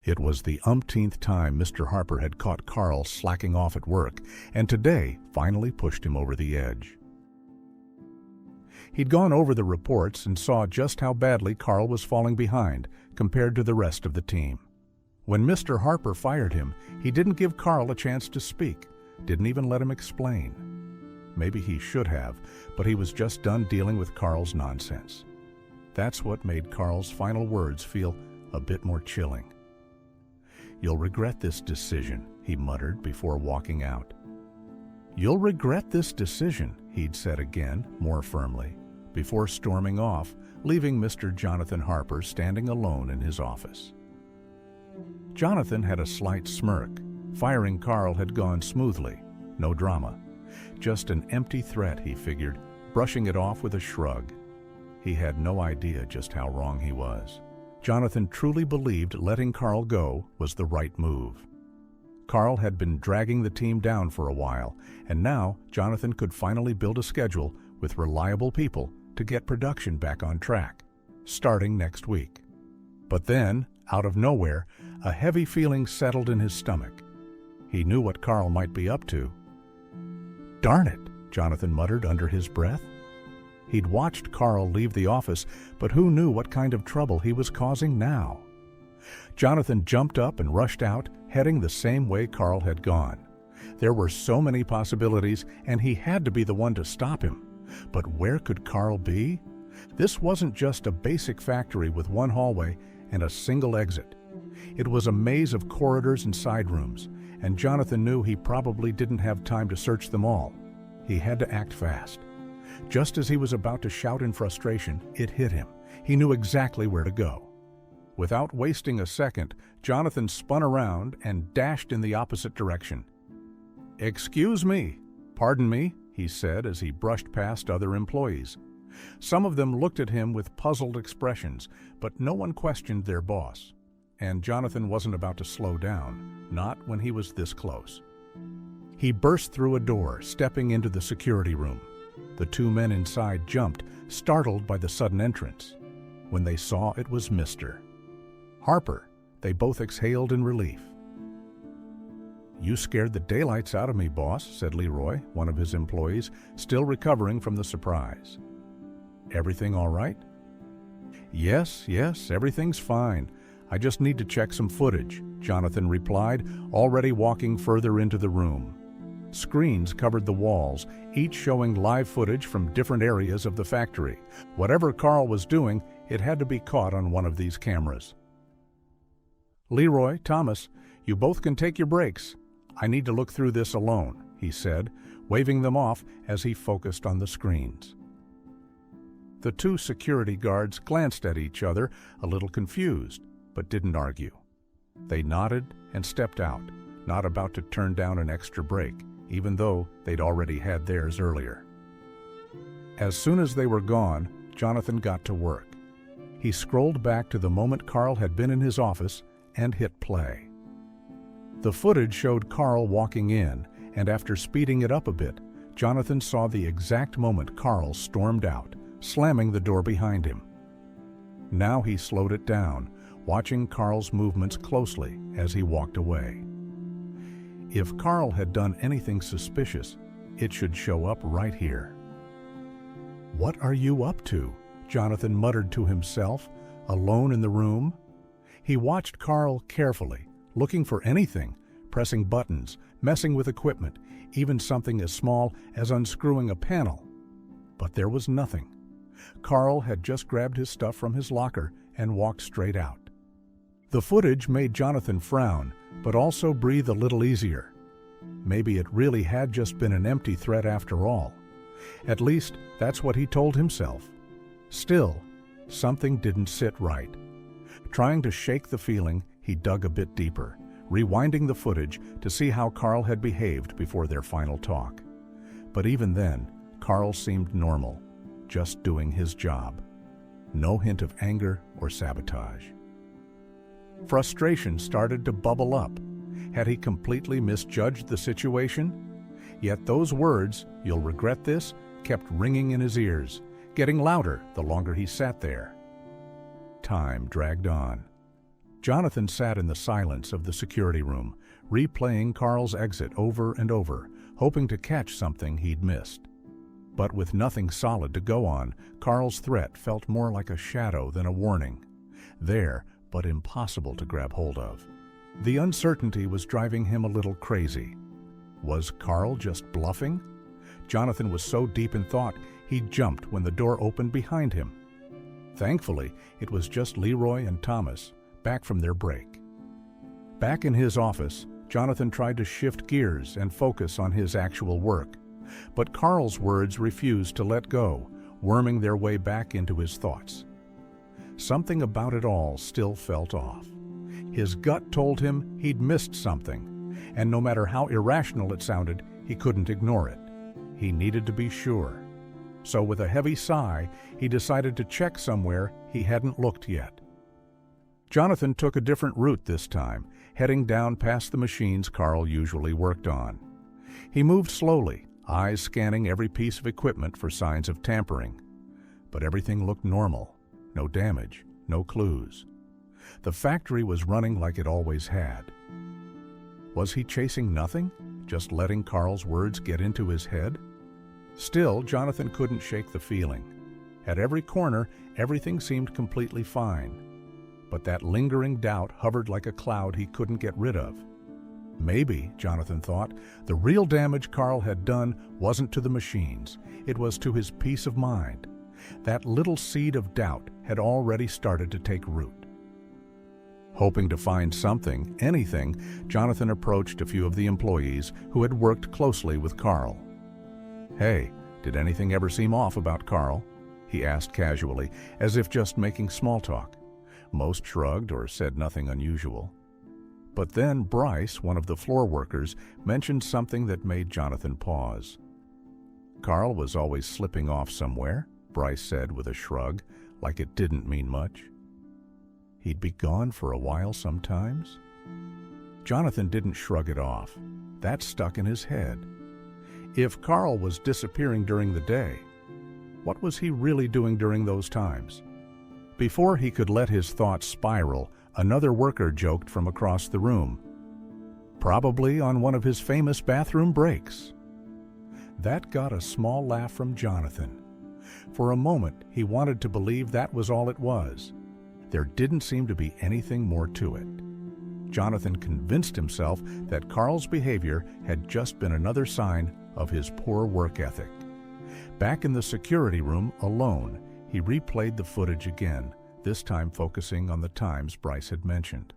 It was the umpteenth time Mr. Harper had caught Carl slacking off at work, and today finally pushed him over the edge. He'd gone over the reports and saw just how badly Carl was falling behind compared to the rest of the team. When Mr. Harper fired him, he didn't give Carl a chance to speak, didn't even let him explain. Maybe he should have, but he was just done dealing with Carl's nonsense. That's what made Carl's final words feel a bit more chilling. "You'll regret this decision," he muttered before walking out. "You'll regret this decision," he'd said again, more firmly, before storming off, leaving Mr. Jonathan Harper standing alone in his office. Jonathan had a slight smirk. Firing Carl had gone smoothly. No drama. Just an empty threat, he figured, brushing it off with a shrug. He had no idea just how wrong he was. Jonathan truly believed letting Carl go was the right move. Carl had been dragging the team down for a while, and now Jonathan could finally build a schedule with reliable people to get production back on track, starting next week. But then, out of nowhere, a heavy feeling settled in his stomach. He knew what Carl might be up to. "Darn it," Jonathan muttered under his breath. He'd watched Carl leave the office, but who knew what kind of trouble he was causing now? Jonathan jumped up and rushed out, heading the same way Carl had gone. There were so many possibilities, and he had to be the one to stop him. But where could Carl be? This wasn't just a basic factory with one hallway and a single exit. It was a maze of corridors and side rooms, and Jonathan knew he probably didn't have time to search them all. He had to act fast. Just as he was about to shout in frustration, it hit him. He knew exactly where to go. Without wasting a second, Jonathan spun around and dashed in the opposite direction. "Excuse me, pardon me," he said as he brushed past other employees. Some of them looked at him with puzzled expressions, but no one questioned their boss. And Jonathan wasn't about to slow down, not when he was this close. He burst through a door, stepping into the security room. The two men inside jumped, startled by the sudden entrance. When they saw it was Mr. Harper, they both exhaled in relief. "You scared the daylights out of me, boss," said Leroy, one of his employees, still recovering from the surprise. "Everything all right?" Yes, everything's fine. I just need to check some footage," Jonathan replied, already walking further into the room. Screens covered the walls, each showing live footage from different areas of the factory. Whatever Carl was doing, it had to be caught on one of these cameras. "Leroy, Thomas, you both can take your breaks. I need to look through this alone," he said, waving them off as he focused on the screens. The two security guards glanced at each other, a little confused, but didn't argue. They nodded and stepped out, not about to turn down an extra break, even though they'd already had theirs earlier. As soon as they were gone, Jonathan got to work. He scrolled back to the moment Carl had been in his office and hit play. The footage showed Carl walking in, and after speeding it up a bit, Jonathan saw the exact moment Carl stormed out, slamming the door behind him. Now he slowed it down, watching Carl's movements closely as he walked away. If Carl had done anything suspicious, it should show up right here. "What are you up to?" Jonathan muttered to himself, alone in the room. He watched Carl carefully, looking for anything, pressing buttons, messing with equipment, even something as small as unscrewing a panel. But there was nothing. Carl had just grabbed his stuff from his locker and walked straight out. The footage made Jonathan frown, but also breathe a little easier. Maybe it really had just been an empty threat after all. At least, that's what he told himself. Still, something didn't sit right. Trying to shake the feeling, he dug a bit deeper, rewinding the footage to see how Carl had behaved before their final talk. But even then, Carl seemed normal, just doing his job. No hint of anger or sabotage. Frustration started to bubble up. Had he completely misjudged the situation? Yet those words, "You'll regret this," kept ringing in his ears, getting louder the longer he sat there. Time dragged on. Jonathan sat in the silence of the security room, replaying Carl's exit over and over, hoping to catch something he'd missed. But with nothing solid to go on, Carl's threat felt more like a shadow than a warning. There, but impossible to grab hold of. The uncertainty was driving him a little crazy. Was Carl just bluffing? Jonathan was so deep in thought, he jumped when the door opened behind him. Thankfully, it was just Leroy and Thomas, back from their break. Back in his office, Jonathan tried to shift gears and focus on his actual work. But Carl's words refused to let go, worming their way back into his thoughts. Something about it all still felt off. His gut told him he'd missed something, and no matter how irrational it sounded, he couldn't ignore it. He needed to be sure. So with a heavy sigh, he decided to check somewhere he hadn't looked yet. Jonathan took a different route this time, heading down past the machines Carl usually worked on. He moved slowly, eyes scanning every piece of equipment for signs of tampering. But everything looked normal. No damage, no clues. The factory was running like it always had. Was he chasing nothing, just letting Carl's words get into his head? Still, Jonathan couldn't shake the feeling. At every corner, everything seemed completely fine. But that lingering doubt hovered like a cloud he couldn't get rid of. Maybe, Jonathan thought, the real damage Carl had done wasn't to the machines, it was to his peace of mind. That little seed of doubt had already started to take root. Hoping to find something, anything, Jonathan approached a few of the employees who had worked closely with Carl. "Hey, did anything ever seem off about Carl?" he asked casually, as if just making small talk. Most shrugged or said nothing unusual. But then Bryce, one of the floor workers, mentioned something that made Jonathan pause. "Carl was always slipping off somewhere," Bryce said with a shrug, like it didn't mean much. "He'd be gone for a while sometimes?" Jonathan didn't shrug it off. That stuck in his head. If Carl was disappearing during the day, what was he really doing during those times? Before he could let his thoughts spiral, another worker joked from across the room. Probably on one of his famous bathroom breaks. That got a small laugh from Jonathan. For a moment, he wanted to believe that was all it was. There didn't seem to be anything more to it. Jonathan convinced himself that Carl's behavior had just been another sign of his poor work ethic. Back in the security room, alone, he replayed the footage again, this time focusing on the times Bryce had mentioned.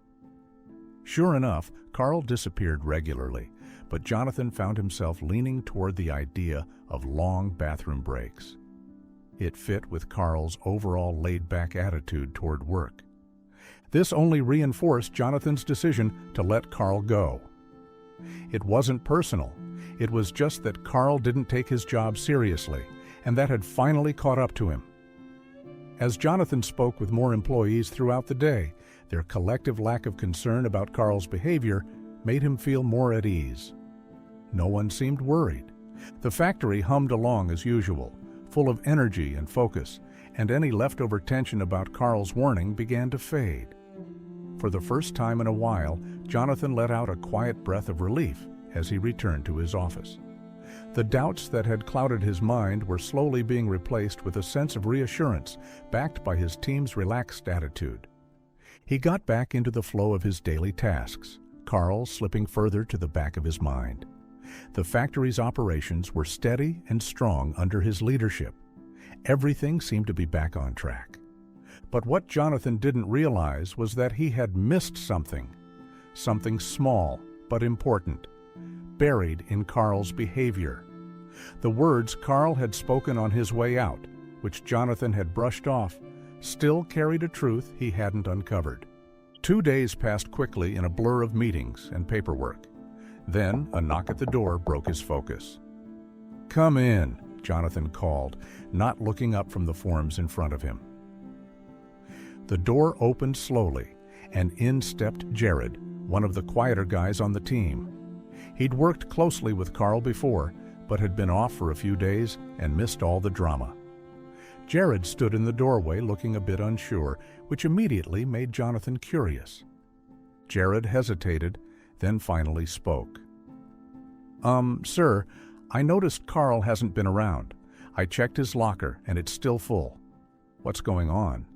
Sure enough, Carl disappeared regularly, but Jonathan found himself leaning toward the idea of long bathroom breaks. It fit with Carl's overall laid-back attitude toward work. This only reinforced Jonathan's decision to let Carl go. It wasn't personal. It was just that Carl didn't take his job seriously, and that had finally caught up to him. As Jonathan spoke with more employees throughout the day, their collective lack of concern about Carl's behavior made him feel more at ease. No one seemed worried. The factory hummed along as usual, full of energy and focus, and any leftover tension about Carl's warning began to fade. For the first time in a while, Jonathan let out a quiet breath of relief as he returned to his office. The doubts that had clouded his mind were slowly being replaced with a sense of reassurance, backed by his team's relaxed attitude. He got back into the flow of his daily tasks, Carl slipping further to the back of his mind. The factory's operations were steady and strong under his leadership. Everything seemed to be back on track. But what Jonathan didn't realize was that he had missed something small but important, buried in Carl's behavior. The words Carl had spoken on his way out, which Jonathan had brushed off, still carried a truth he hadn't uncovered. 2 days passed quickly in a blur of meetings and paperwork. Then a knock at the door broke his focus. "Come in," Jonathan called, not looking up from the forms in front of him. The door opened slowly, and in stepped Jared, one of the quieter guys on the team. He'd worked closely with Carl before, but had been off for a few days and missed all the drama. Jared stood in the doorway looking a bit unsure, which immediately made Jonathan curious. Jared hesitated, then finally spoke. Sir, I noticed Carl hasn't been around. I checked his locker, and it's still full. What's going on?"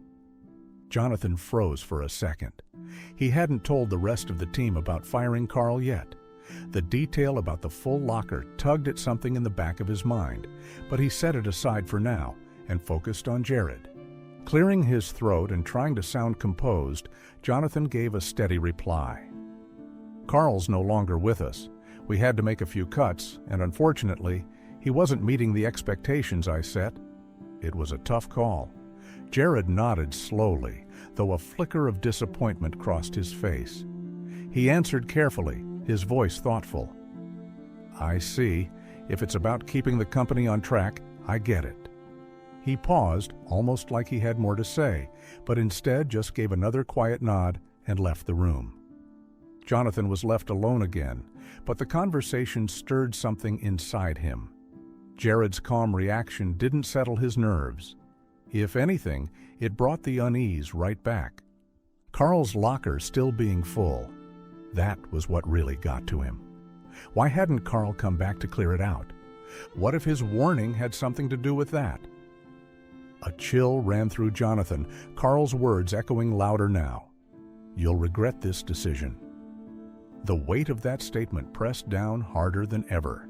Jonathan froze for a second. He hadn't told the rest of the team about firing Carl yet. The detail about the full locker tugged at something in the back of his mind, but he set it aside for now and focused on Jared. Clearing his throat and trying to sound composed, Jonathan gave a steady reply. "Carl's no longer with us. We had to make a few cuts, and unfortunately, he wasn't meeting the expectations I set. It was a tough call." Jared nodded slowly, though a flicker of disappointment crossed his face. He answered carefully, his voice thoughtful. "I see. If it's about keeping the company on track, I get it." He paused, almost like he had more to say, but instead just gave another quiet nod and left the room. Jonathan was left alone again, but the conversation stirred something inside him. Jared's calm reaction didn't settle his nerves. If anything, it brought the unease right back. Carl's locker still being full, that was what really got to him. Why hadn't Carl come back to clear it out? What if his warning had something to do with that? A chill ran through Jonathan, Carl's words echoing louder now. "You'll regret this decision." The weight of that statement pressed down harder than ever.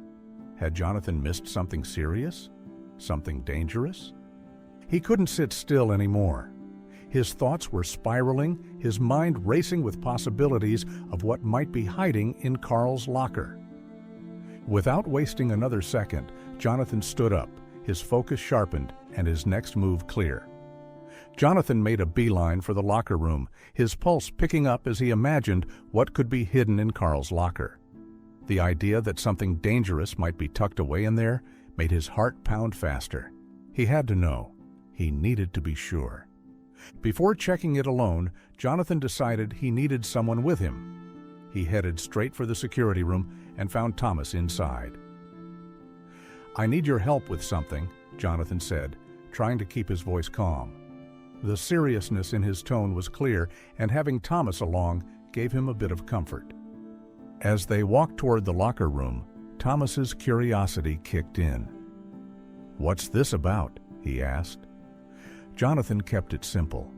Had Jonathan missed something serious? Something dangerous? He couldn't sit still anymore. His thoughts were spiraling, his mind racing with possibilities of what might be hiding in Carl's locker. Without wasting another second, Jonathan stood up, his focus sharpened and his next move clear. Jonathan made a beeline for the locker room, his pulse picking up as he imagined what could be hidden in Carl's locker. The idea that something dangerous might be tucked away in there made his heart pound faster. He had to know. He needed to be sure. Before checking it alone, Jonathan decided he needed someone with him. He headed straight for the security room and found Thomas inside. "I need your help with something," Jonathan said, trying to keep his voice calm. The seriousness in his tone was clear, and having Thomas along gave him a bit of comfort. As they walked toward the locker room, Thomas's curiosity kicked in. "What's this about?" he asked. Jonathan kept it simple.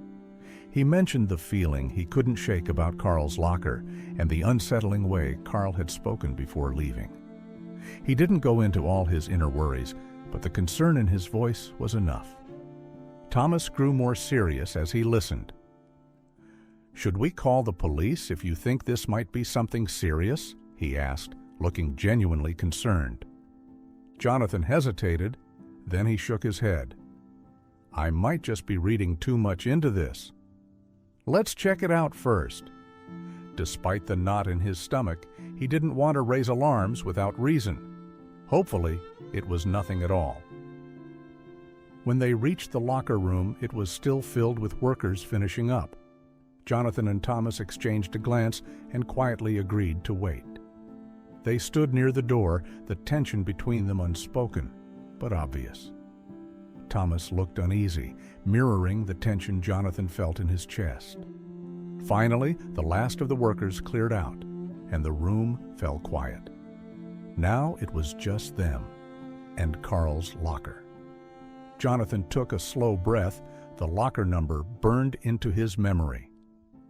He mentioned the feeling he couldn't shake about Carl's locker and the unsettling way Carl had spoken before leaving. He didn't go into all his inner worries, but the concern in his voice was enough. Thomas grew more serious as he listened. "Should we call the police if you think this might be something serious?" he asked, looking genuinely concerned. Jonathan hesitated, then he shook his head. "I might just be reading too much into this. Let's check it out first." Despite the knot in his stomach, he didn't want to raise alarms without reason. Hopefully, it was nothing at all. When they reached the locker room, it was still filled with workers finishing up. Jonathan and Thomas exchanged a glance and quietly agreed to wait. They stood near the door, the tension between them unspoken, but obvious. Thomas looked uneasy, mirroring the tension Jonathan felt in his chest. Finally, the last of the workers cleared out, and the room fell quiet. Now it was just them and Carl's locker. Jonathan took a slow breath, the locker number burned into his memory.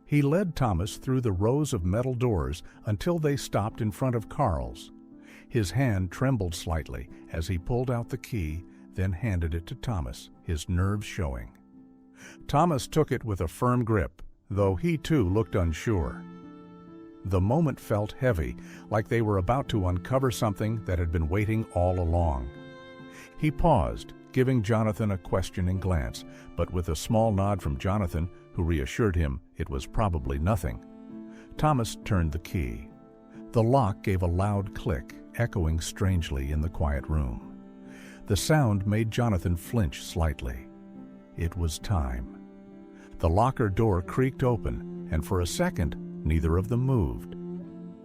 He led Thomas through the rows of metal doors until they stopped in front of Carl's. His hand trembled slightly as he pulled out the key, then handed it to Thomas, his nerves showing. Thomas took it with a firm grip, though he too looked unsure. The moment felt heavy, like they were about to uncover something that had been waiting all along. He paused, giving Jonathan a questioning glance, but with a small nod from Jonathan, who reassured him it was probably nothing. Thomas turned the key. The lock gave a loud click, echoing strangely in the quiet room. The sound made Jonathan flinch slightly. It was time. The locker door creaked open, and for a second, neither of them moved.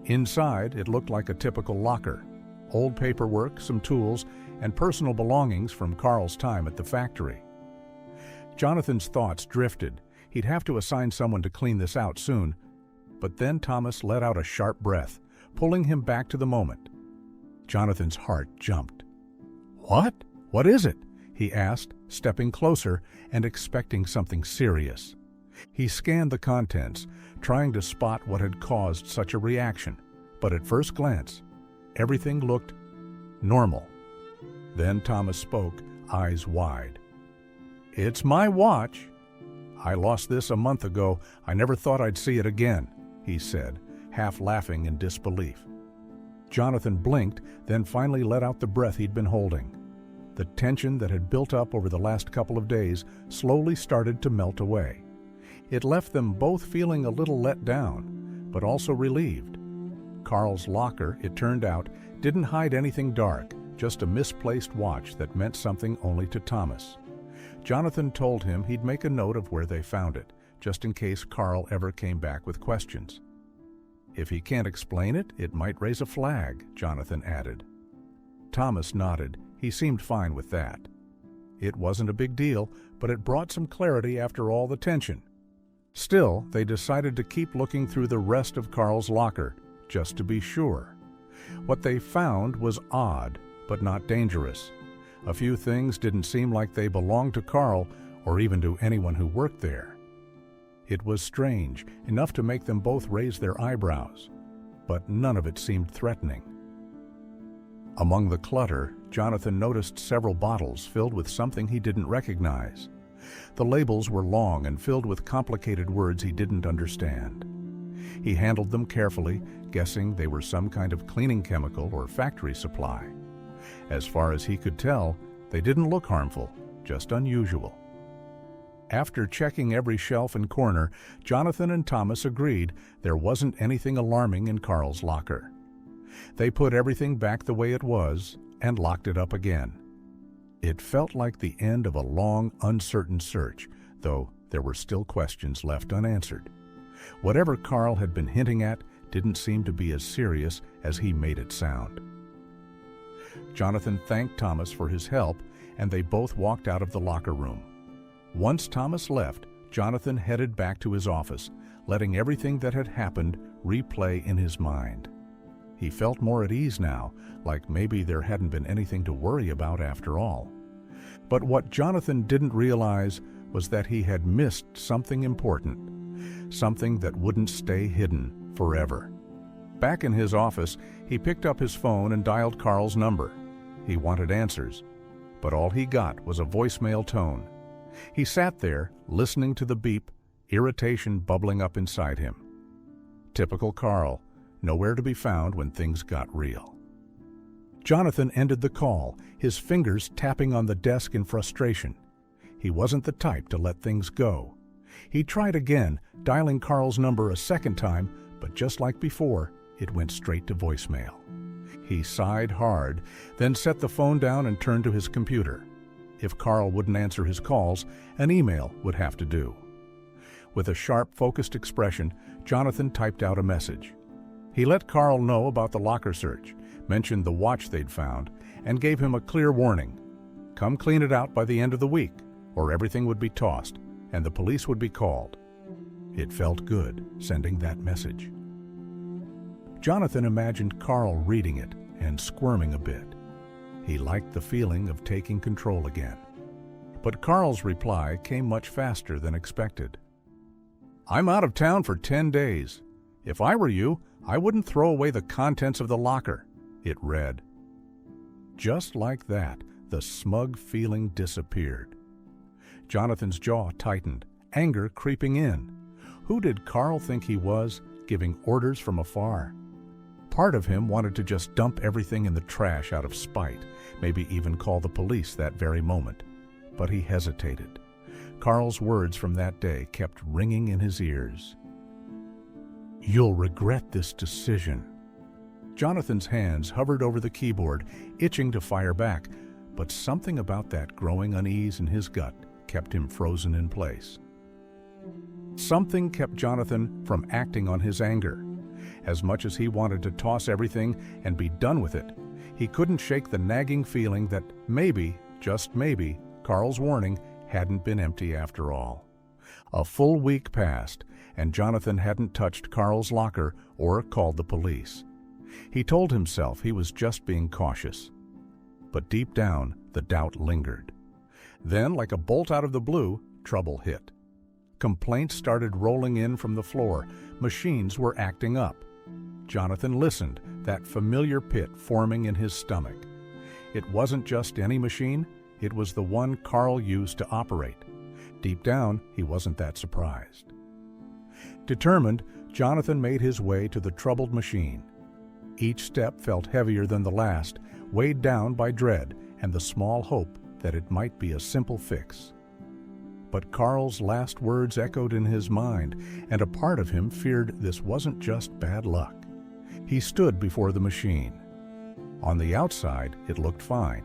Inside, it looked like a typical locker. Old paperwork, some tools, and personal belongings from Carl's time at the factory. Jonathan's thoughts drifted. He'd have to assign someone to clean this out soon, But then Thomas let out a sharp breath, pulling him back to the moment. Jonathan's heart jumped. "What? What is it?" he asked, stepping closer and expecting something serious. He scanned the contents, trying to spot what had caused such a reaction, but at first glance, everything looked normal. Then Thomas spoke, eyes wide. "It's my watch. I lost this a month ago. I never thought I'd see it again," he said, half laughing in disbelief. Jonathan blinked, then finally let out the breath he'd been holding. The tension that had built up over the last couple of days slowly started to melt away. It left them both feeling a little let down, but also relieved. Carl's locker, it turned out, didn't hide anything dark, just a misplaced watch that meant something only to Thomas. Jonathan told him he'd make a note of where they found it, just in case Carl ever came back with questions. "If he can't explain it, it might raise a flag," Jonathan added. Thomas nodded. He seemed fine with that. It wasn't a big deal, but it brought some clarity after all the tension. Still, they decided to keep looking through the rest of Carl's locker, just to be sure. What they found was odd, but not dangerous. A few things didn't seem like they belonged to Carl or even to anyone who worked there. It was strange, enough to make them both raise their eyebrows, but none of it seemed threatening. Among the clutter, Jonathan noticed several bottles filled with something he didn't recognize. The labels were long and filled with complicated words he didn't understand. He handled them carefully, guessing they were some kind of cleaning chemical or factory supply. As far as he could tell, they didn't look harmful, just unusual. After checking every shelf and corner, Jonathan and Thomas agreed there wasn't anything alarming in Carl's locker. They put everything back the way it was and locked it up again. It felt like the end of a long, uncertain search, though there were still questions left unanswered. Whatever Carl had been hinting at didn't seem to be as serious as he made it sound. Jonathan thanked Thomas for his help, and they both walked out of the locker room. Once Thomas left, Jonathan headed back to his office, letting everything that had happened replay in his mind. He felt more at ease now, like maybe there hadn't been anything to worry about after all. But what Jonathan didn't realize was that he had missed something important, something that wouldn't stay hidden forever. Back in his office, he picked up his phone and dialed Carl's number. He wanted answers, but all he got was a voicemail tone. He sat there, listening to the beep, irritation bubbling up inside him. Typical Carl, nowhere to be found when things got real. Jonathan ended the call, his fingers tapping on the desk in frustration. He wasn't the type to let things go. He tried again, dialing Carl's number a second time, but just like before, it went straight to voicemail. He sighed hard, then set the phone down and turned to his computer. If Carl wouldn't answer his calls, an email would have to do. With a sharp, focused expression, Jonathan typed out a message. He let Carl know about the locker search, mentioned the watch they'd found, and gave him a clear warning. Come clean it out by the end of the week, or everything would be tossed, and the police would be called. It felt good, sending that message. Jonathan imagined Carl reading it and squirming a bit. He liked the feeling of taking control again. But Carl's reply came much faster than expected. "I'm out of town for 10 days. If I were you, I wouldn't throw away the contents of the locker," it read. Just like that, the smug feeling disappeared. Jonathan's jaw tightened, anger creeping in. Who did Carl think he was, giving orders from afar? Part of him wanted to just dump everything in the trash out of spite, maybe even call the police that very moment. But he hesitated. Carl's words from that day kept ringing in his ears. "You'll regret this decision." Jonathan's hands hovered over the keyboard, itching to fire back, but something about that growing unease in his gut kept him frozen in place. Something kept Jonathan from acting on his anger. As much as he wanted to toss everything and be done with it, he couldn't shake the nagging feeling that maybe, just maybe, Carl's warning hadn't been empty after all. A full week passed, and Jonathan hadn't touched Carl's locker or called the police. He told himself he was just being cautious. But deep down, the doubt lingered. Then, like a bolt out of the blue, trouble hit. Complaints started rolling in from the floor. Machines were acting up. Jonathan listened, that familiar pit forming in his stomach. It wasn't just any machine, it was the one Carl used to operate. Deep down, he wasn't that surprised. Determined, Jonathan made his way to the troubled machine. Each step felt heavier than the last, weighed down by dread and the small hope that it might be a simple fix. But Carl's last words echoed in his mind, and a part of him feared this wasn't just bad luck. He stood before the machine. On the outside, it looked fine.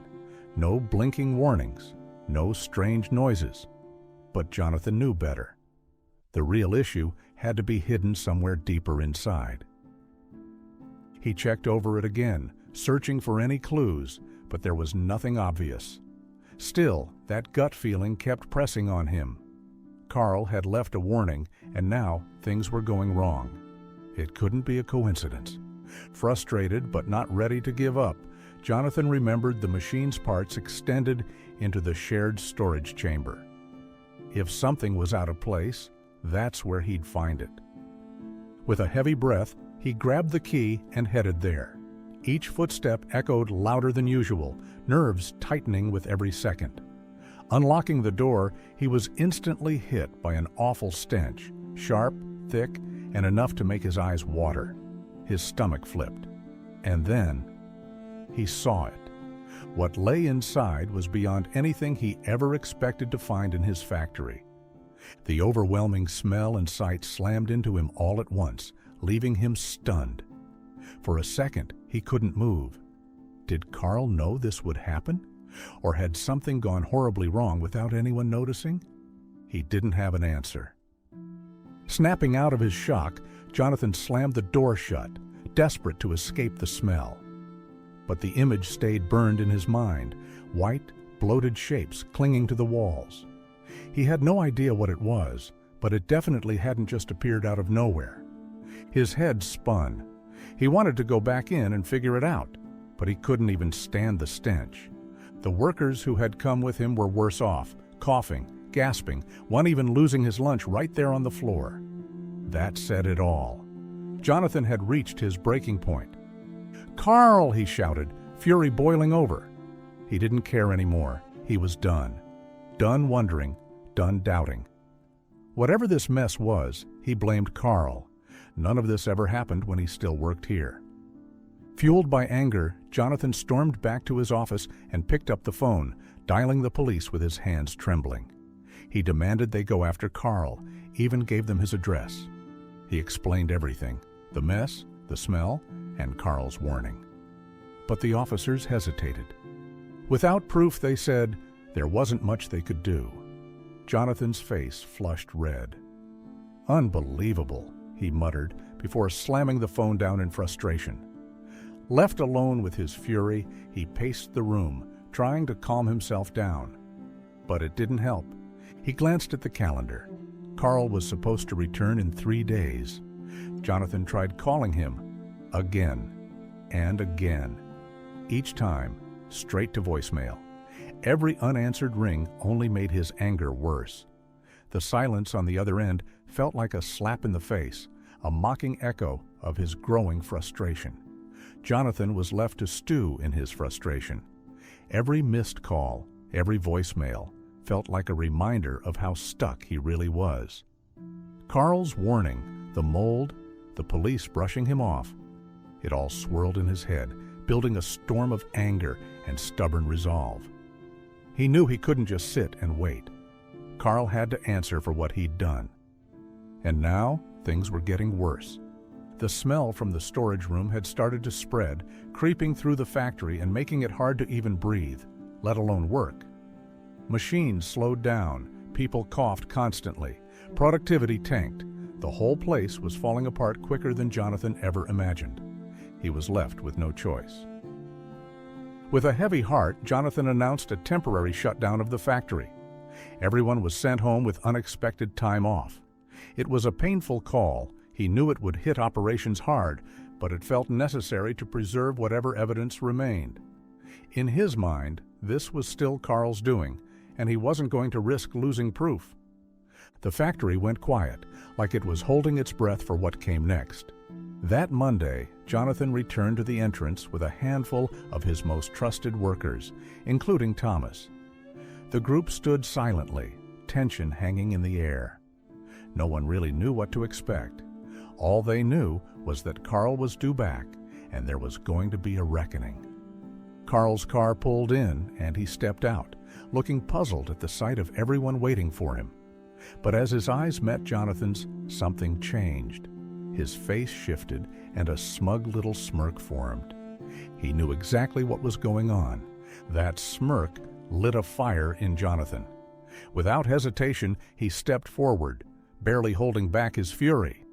No blinking warnings, no strange noises. But Jonathan knew better. The real issue had to be hidden somewhere deeper inside. He checked over it again, searching for any clues, but there was nothing obvious. Still, that gut feeling kept pressing on him. Carl had left a warning, and now things were going wrong. It couldn't be a coincidence. Frustrated but not ready to give up, Jonathan remembered the machine's parts extended into the shared storage chamber. If something was out of place, that's where he'd find it. With a heavy breath, he grabbed the key and headed there. Each footstep echoed louder than usual, nerves tightening with every second. Unlocking the door, he was instantly hit by an awful stench, sharp, thick, and enough to make his eyes water. His stomach flipped. And then he saw it. What lay inside was beyond anything he ever expected to find in his factory. The overwhelming smell and sight slammed into him all at once, leaving him stunned. For a second, he couldn't move. Did Carl know this would happen? Or had something gone horribly wrong without anyone noticing? He didn't have an answer. Snapping out of his shock, Jonathan slammed the door shut, desperate to escape the smell. But the image stayed burned in his mind, white, bloated shapes clinging to the walls. He had no idea what it was, but it definitely hadn't just appeared out of nowhere. His head spun. He wanted to go back in and figure it out, but he couldn't even stand the stench. The workers who had come with him were worse off, coughing, gasping, one even losing his lunch right there on the floor. That said it all. Jonathan had reached his breaking point. "Carl!" he shouted, fury boiling over. He didn't care anymore. He was done. Done wondering, done doubting. Whatever this mess was, he blamed Carl. None of this ever happened when he still worked here. Fueled by anger, Jonathan stormed back to his office and picked up the phone, dialing the police with his hands trembling. He demanded they go after Carl, even gave them his address. He explained everything: the mess, the smell, and Carl's warning. But the officers hesitated. Without proof, they said, there wasn't much they could do. Jonathan's face flushed red. "Unbelievable," he muttered before slamming the phone down in frustration. Left alone with his fury, he paced the room, trying to calm himself down. But it didn't help. He glanced at the calendar. Carl was supposed to return in 3 days. Jonathan tried calling him again and again. Each time, straight to voicemail. Every unanswered ring only made his anger worse. The silence on the other end felt like a slap in the face, a mocking echo of his growing frustration. Jonathan was left to stew in his frustration. Every missed call, every voicemail, felt like a reminder of how stuck he really was. Carl's warning, the mold, the police brushing him off, it all swirled in his head, building a storm of anger and stubborn resolve. He knew he couldn't just sit and wait. Carl had to answer for what he'd done. And now, things were getting worse. The smell from the storage room had started to spread, creeping through the factory and making it hard to even breathe, let alone work. Machines slowed down, people coughed constantly, productivity tanked. The whole place was falling apart quicker than Jonathan ever imagined. He was left with no choice. With a heavy heart, Jonathan announced a temporary shutdown of the factory. Everyone was sent home with unexpected time off. It was a painful call. He knew it would hit operations hard, but it felt necessary to preserve whatever evidence remained. In his mind, this was still Carl's doing, and he wasn't going to risk losing proof. The factory went quiet, like it was holding its breath for what came next. That Monday, Jonathan returned to the entrance with a handful of his most trusted workers, including Thomas. The group stood silently, tension hanging in the air. No one really knew what to expect. All they knew was that Carl was due back, and there was going to be a reckoning. Carl's car pulled in, and he stepped out, looking puzzled at the sight of everyone waiting for him. But as his eyes met Jonathan's, something changed. His face shifted, and a smug little smirk formed. He knew exactly what was going on. That smirk lit a fire in Jonathan. Without hesitation, he stepped forward, barely holding back his fury.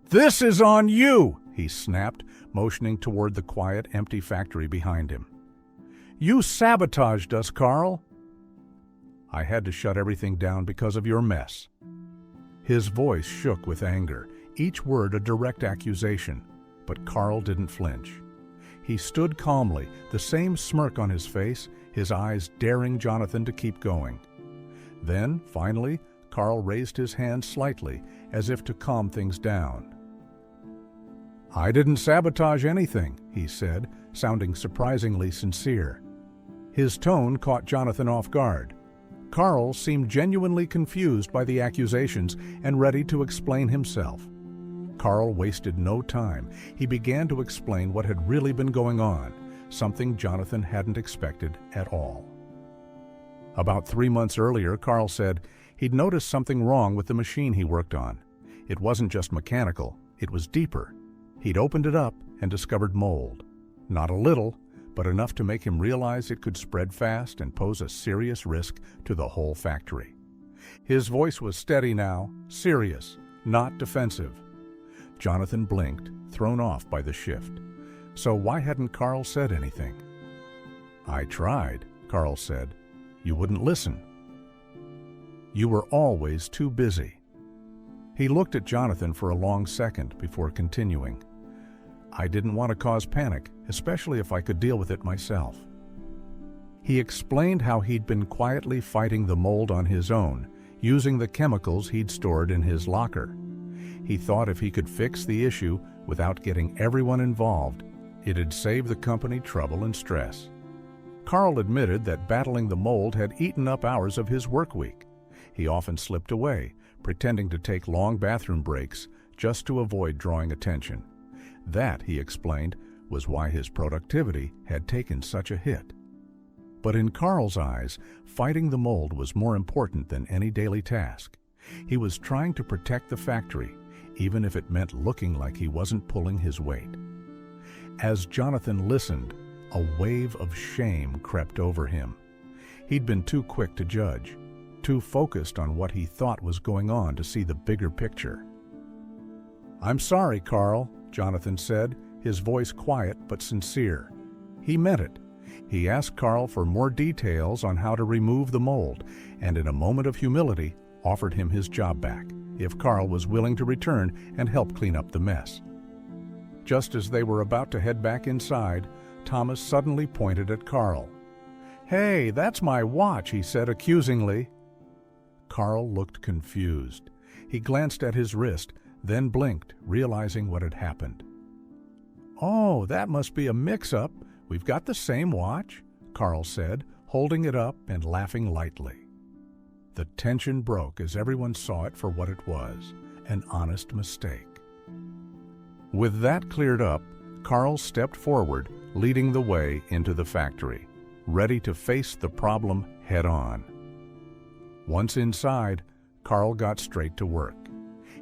"This is on you!" he snapped, motioning toward the quiet, empty factory behind him. "You sabotaged us, Carl." "I had to shut everything down because of your mess." His voice shook with anger, each word a direct accusation, but Carl didn't flinch. He stood calmly, the same smirk on his face, his eyes daring Jonathan to keep going. Then, finally, Carl raised his hand slightly, as if to calm things down. "I didn't sabotage anything," he said, sounding surprisingly sincere. His tone caught Jonathan off guard. Carl seemed genuinely confused by the accusations and ready to explain himself. Carl wasted no time. He began to explain what had really been going on, something Jonathan hadn't expected at all. About 3 months earlier, Carl said he'd noticed something wrong with the machine he worked on. It wasn't just mechanical, it was deeper. He'd opened it up and discovered mold. Not a little, but enough to make him realize it could spread fast and pose a serious risk to the whole factory. His voice was steady now, serious, not defensive. Jonathan blinked, thrown off by the shift. So why hadn't Carl said anything? "I tried," Carl said. "You wouldn't listen. You were always too busy." He looked at Jonathan for a long second before continuing. "I didn't want to cause panic, especially if I could deal with it myself." He explained how he'd been quietly fighting the mold on his own, using the chemicals he'd stored in his locker. He thought if he could fix the issue without getting everyone involved, it'd save the company trouble and stress. Carl admitted that battling the mold had eaten up hours of his work week. He often slipped away, pretending to take long bathroom breaks just to avoid drawing attention. That, he explained, was why his productivity had taken such a hit. But in Carl's eyes, fighting the mold was more important than any daily task. He was trying to protect the factory, even if it meant looking like he wasn't pulling his weight. As Jonathan listened, a wave of shame crept over him. He'd been too quick to judge, too focused on what he thought was going on to see the bigger picture. "I'm sorry, Carl," Jonathan said, his voice quiet but sincere. He meant it. He asked Carl for more details on how to remove the mold, and in a moment of humility, offered him his job back, if Carl was willing to return and help clean up the mess. Just as they were about to head back inside, Thomas suddenly pointed at Carl. "Hey, that's my watch," he said accusingly. Carl looked confused. He glanced at his wrist, then blinked, realizing what had happened. "Oh, that must be a mix-up. We've got the same watch," Carl said, holding it up and laughing lightly. The tension broke as everyone saw it for what it was, an honest mistake. With that cleared up, Carl stepped forward, leading the way into the factory, ready to face the problem head-on. Once inside, Carl got straight to work.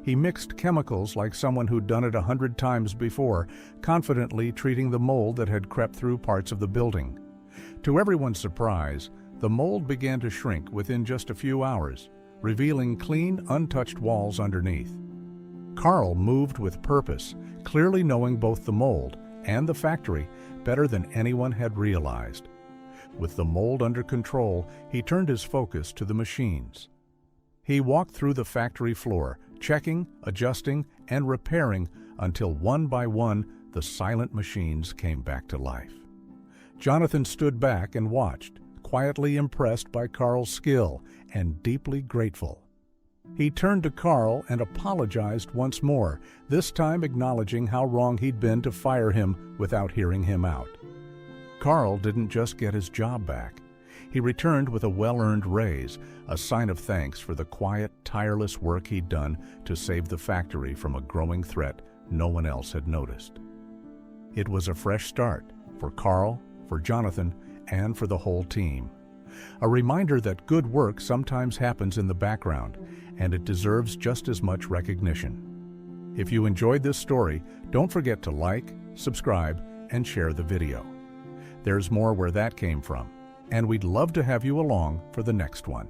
He mixed chemicals like someone who'd done it 100 times before, confidently treating the mold that had crept through parts of the building. To everyone's surprise, the mold began to shrink within just a few hours, revealing clean, untouched walls underneath. Carl moved with purpose, clearly knowing both the mold and the factory better than anyone had realized. With the mold under control, he turned his focus to the machines. He walked through the factory floor, checking, adjusting, and repairing until one by one the silent machines came back to life. Jonathan stood back and watched, quietly impressed by Carl's skill and deeply grateful. He turned to Carl and apologized once more, this time acknowledging how wrong he'd been to fire him without hearing him out. Carl didn't just get his job back. He returned with a well-earned raise, a sign of thanks for the quiet, tireless work he'd done to save the factory from a growing threat no one else had noticed. It was a fresh start for Carl, for Jonathan, and for the whole team. A reminder that good work sometimes happens in the background, and it deserves just as much recognition. If you enjoyed this story, don't forget to like, subscribe, and share the video. There's more where that came from, and we'd love to have you along for the next one.